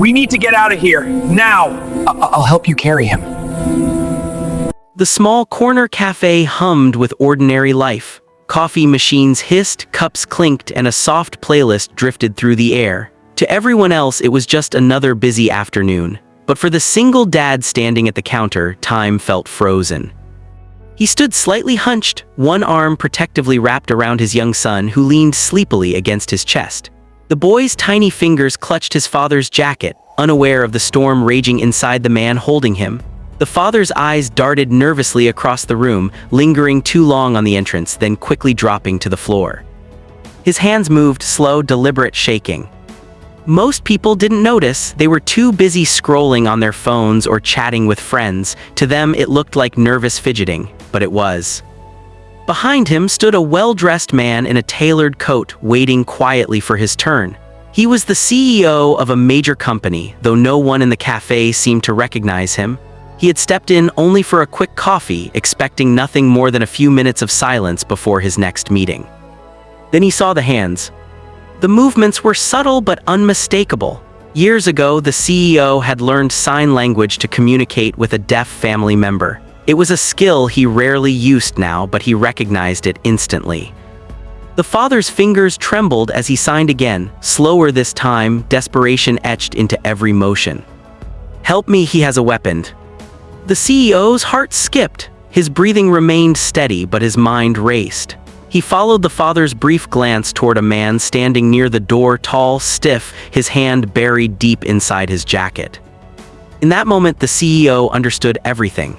We need to get out of here, now! I'll help you carry him. The small corner cafe hummed with ordinary life. Coffee machines hissed, cups clinked, and a soft playlist drifted through the air. To everyone else, it was just another busy afternoon. But for the single dad standing at the counter, time felt frozen. He stood slightly hunched, one arm protectively wrapped around his young son, who leaned sleepily against his chest. The boy's tiny fingers clutched his father's jacket, unaware of the storm raging inside the man holding him. The father's eyes darted nervously across the room, lingering too long on the entrance, then quickly dropping to the floor. His hands moved, slow, deliberate shaking. Most people didn't notice. They were too busy scrolling on their phones or chatting with friends. To them, it looked like nervous fidgeting, but it was. Behind him stood a well-dressed man in a tailored coat, waiting quietly for his turn. He was the CEO of a major company, though no one in the cafe seemed to recognize him. He had stepped in only for a quick coffee, expecting nothing more than a few minutes of silence before his next meeting. Then he saw the hands. The movements were subtle but unmistakable. Years ago, the CEO had learned sign language to communicate with a deaf family member. It was a skill he rarely used now, but he recognized it instantly. The father's fingers trembled as he signed again, slower this time, desperation etched into every motion. "Help me, he has a weapon." The CEO's heart skipped. His breathing remained steady, but his mind raced. He followed the father's brief glance toward a man standing near the door, tall, stiff, his hand buried deep inside his jacket. In that moment, the CEO understood everything.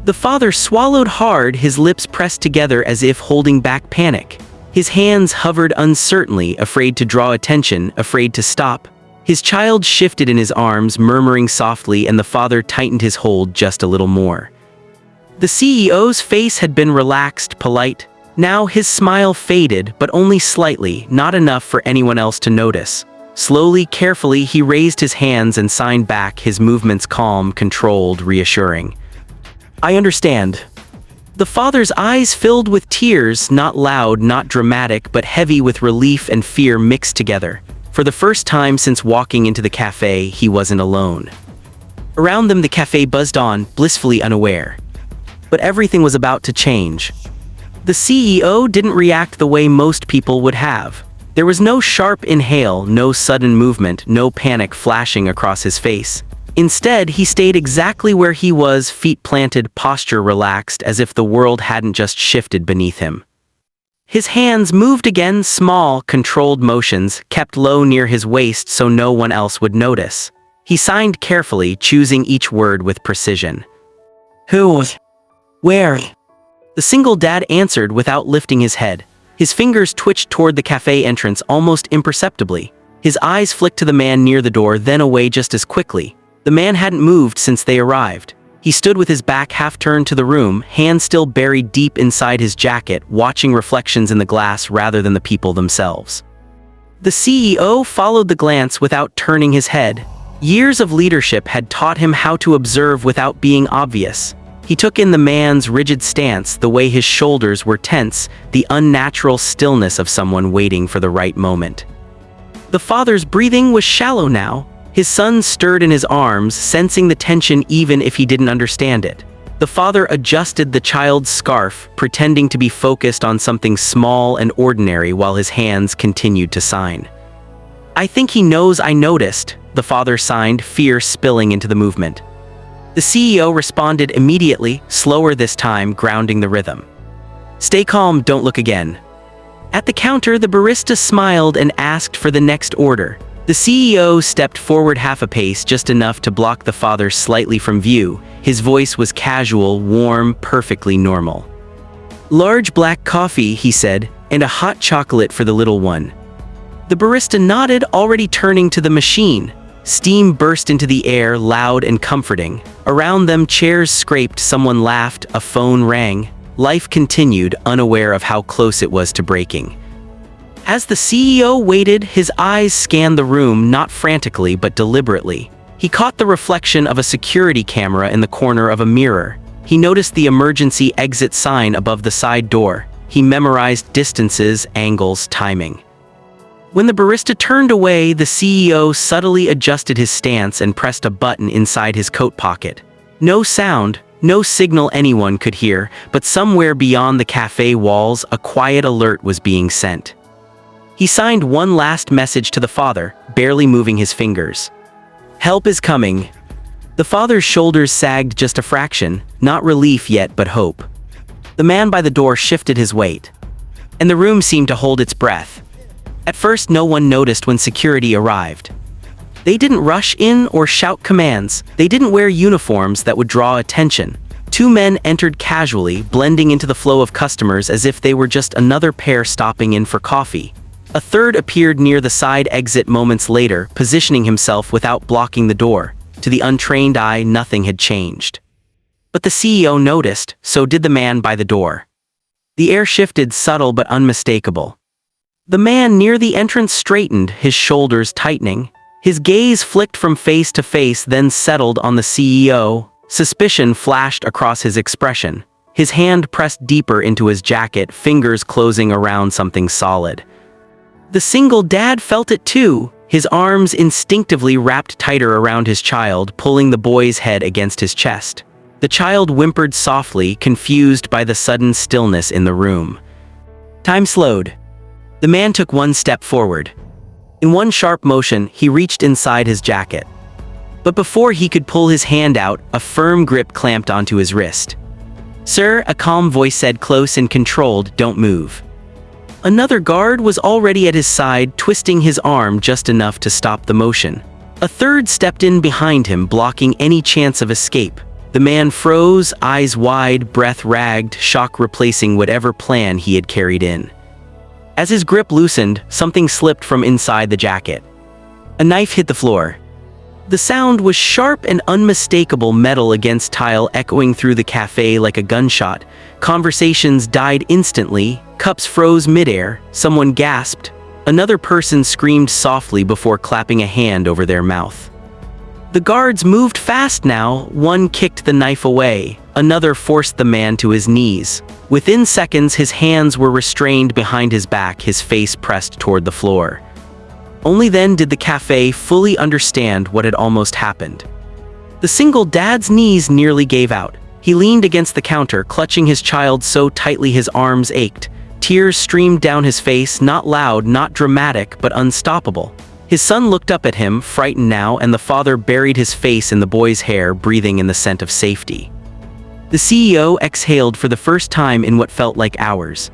The father swallowed hard, his lips pressed together as if holding back panic. His hands hovered uncertainly, afraid to draw attention, afraid to stop. His child shifted in his arms, murmuring softly, and the father tightened his hold just a little more. The CEO's face had been relaxed, polite. Now his smile faded, but only slightly, not enough for anyone else to notice. Slowly, carefully, he raised his hands and signed back, his movements calm, controlled, reassuring. "I understand." The father's eyes filled with tears, not loud, not dramatic, but heavy with relief and fear mixed together. For the first time since walking into the cafe, he wasn't alone. Around them, the cafe buzzed on, blissfully unaware. But everything was about to change. The CEO didn't react the way most people would have. There was no sharp inhale, no sudden movement, no panic flashing across his face. Instead, he stayed exactly where he was, feet planted, posture relaxed, as if the world hadn't just shifted beneath him. His hands moved again, small, controlled motions, kept low near his waist so no one else would notice. He signed carefully, choosing each word with precision. "Who? Where?" The single dad answered without lifting his head. His fingers twitched toward the cafe entrance almost imperceptibly. His eyes flicked to the man near the door, then away just as quickly. The man hadn't moved since they arrived. He stood with his back half turned to the room, hands still buried deep inside his jacket, watching reflections in the glass rather than the people themselves. The CEO followed the glance without turning his head. Years of leadership had taught him how to observe without being obvious. He took in the man's rigid stance, the way his shoulders were tense, the unnatural stillness of someone waiting for the right moment. The father's breathing was shallow now. His son stirred in his arms, sensing the tension even if he didn't understand it. The father adjusted the child's scarf, pretending to be focused on something small and ordinary while his hands continued to sign. "I think he knows I noticed," the father signed, fear spilling into the movement. The CEO responded immediately, slower this time, grounding the rhythm. "Stay calm, don't look again." At the counter, the barista smiled and asked for the next order. The CEO stepped forward half a pace, just enough to block the father slightly from view. His voice was casual, warm, perfectly normal. "Large black coffee," he said, "and a hot chocolate for the little one." The barista nodded, already turning to the machine. Steam burst into the air, loud and comforting. Around them, chairs scraped, someone laughed, a phone rang. Life continued, unaware of how close it was to breaking. As the CEO waited, his eyes scanned the room, not frantically but deliberately. He caught the reflection of a security camera in the corner of a mirror. He noticed the emergency exit sign above the side door. He memorized distances, angles, timing. When the barista turned away, the CEO subtly adjusted his stance and pressed a button inside his coat pocket. No sound, no signal anyone could hear, but somewhere beyond the cafe walls, a quiet alert was being sent. He signed one last message to the father, barely moving his fingers. "Help is coming." The father's shoulders sagged just a fraction, not relief yet but hope. The man by the door shifted his weight, and the room seemed to hold its breath. At first, no one noticed when security arrived. They didn't rush in or shout commands. They didn't wear uniforms that would draw attention. Two men entered casually, blending into the flow of customers as if they were just another pair stopping in for coffee. A third appeared near the side exit moments later, positioning himself without blocking the door. To the untrained eye, nothing had changed. But the CEO noticed, so did the man by the door. The air shifted, subtle but unmistakable. The man near the entrance straightened, his shoulders tightening. His gaze flicked from face to face, then settled on the CEO. Suspicion flashed across his expression. His hand pressed deeper into his jacket, fingers closing around something solid. The single dad felt it too. His arms instinctively wrapped tighter around his child, pulling the boy's head against his chest. The child whimpered softly, confused by the sudden stillness in the room. Time slowed. The man took one step forward. In one sharp motion, he reached inside his jacket. But before he could pull his hand out, a firm grip clamped onto his wrist. "Sir," a calm voice said, close and controlled, "don't move." Another guard was already at his side, twisting his arm just enough to stop the motion. A third stepped in behind him, blocking any chance of escape. The man froze, eyes wide, breath ragged, shock replacing whatever plan he had carried in. As his grip loosened, something slipped from inside the jacket. A knife hit the floor. The sound was sharp and unmistakable, metal against tile echoing through the cafe like a gunshot. Conversations died instantly, cups froze midair, someone gasped. Another person screamed softly before clapping a hand over their mouth. The guards moved fast now. One kicked the knife away. Another forced the man to his knees. Within seconds, his hands were restrained behind his back, his face pressed toward the floor. Only then did the cafe fully understand what had almost happened. The single dad's knees nearly gave out. He leaned against the counter, clutching his child so tightly his arms ached. Tears streamed down his face, not loud, not dramatic, but unstoppable. His son looked up at him, frightened now, and the father buried his face in the boy's hair, breathing in the scent of safety. The CEO exhaled for the first time in what felt like hours.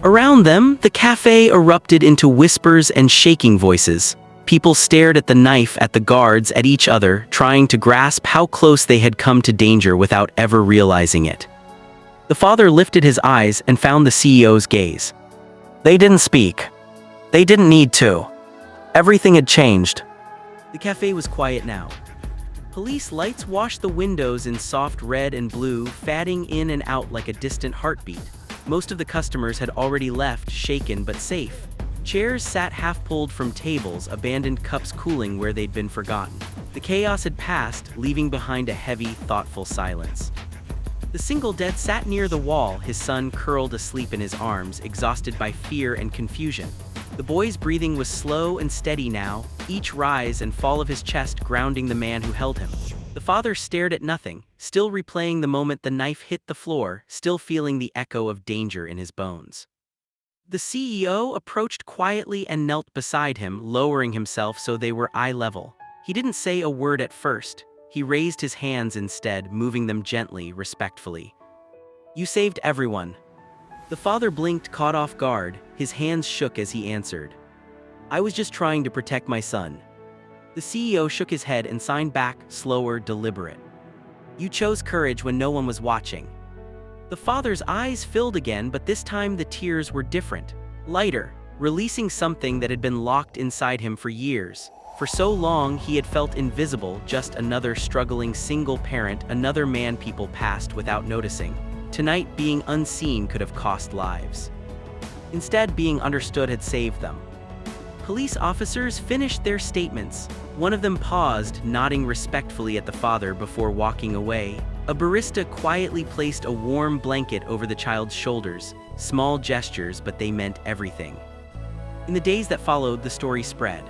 Around them, the cafe erupted into whispers and shaking voices. People stared at the knife, at the guards, at each other, trying to grasp how close they had come to danger without ever realizing it. The father lifted his eyes and found the CEO's gaze. They didn't speak. They didn't need to. Everything had changed. The cafe was quiet now. Police lights washed the windows in soft red and blue, fading in and out like a distant heartbeat. Most of the customers had already left, shaken but safe. Chairs sat half-pulled from tables, abandoned cups cooling where they'd been forgotten. The chaos had passed, leaving behind a heavy, thoughtful silence. The single dad sat near the wall, his son curled asleep in his arms, exhausted by fear and confusion. The boy's breathing was slow and steady now, each rise and fall of his chest grounding the man who held him. The father stared at nothing, still replaying the moment the knife hit the floor, still feeling the echo of danger in his bones. The CEO approached quietly and knelt beside him, lowering himself so they were eye level. He didn't say a word at first. He raised his hands instead, moving them gently, respectfully. "You saved everyone." The father blinked, caught off guard. His hands shook as he answered. "I was just trying to protect my son." The CEO shook his head and signed back, slower, deliberate. "You chose courage when no one was watching." The father's eyes filled again, but this time the tears were different, lighter, releasing something that had been locked inside him for years. For so long, he had felt invisible, just another struggling single parent, another man people passed without noticing. Tonight, being unseen could have cost lives. Instead, being understood had saved them. Police officers finished their statements. One of them paused, nodding respectfully at the father before walking away. A barista quietly placed a warm blanket over the child's shoulders. Small gestures, but they meant everything. In the days that followed, the story spread.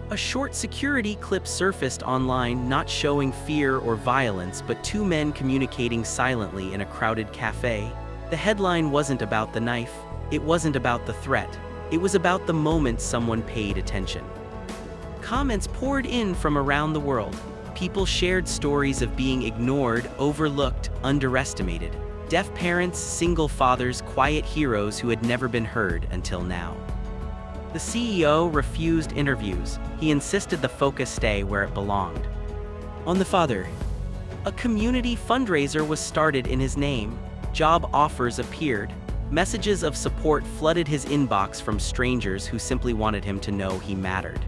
A short security clip surfaced online, not showing fear or violence, but two men communicating silently in a crowded cafe. The headline wasn't about the knife, it wasn't about the threat, it was about the moment someone paid attention. Comments poured in from around the world. People shared stories of being ignored, overlooked, underestimated. Deaf parents, single fathers, quiet heroes who had never been heard until now. The CEO refused interviews. He insisted the focus stay where it belonged. On the father, a community fundraiser was started in his name. Job offers appeared. Messages of support flooded his inbox from strangers who simply wanted him to know he mattered.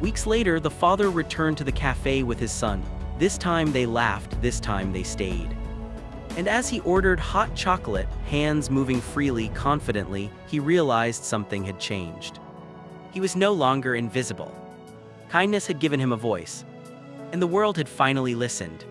Weeks later, the father returned to the cafe with his son. This time they laughed, this time they stayed. And as he ordered hot chocolate, hands moving freely, confidently, he realized something had changed. He was no longer invisible. Kindness had given him a voice, and the world had finally listened.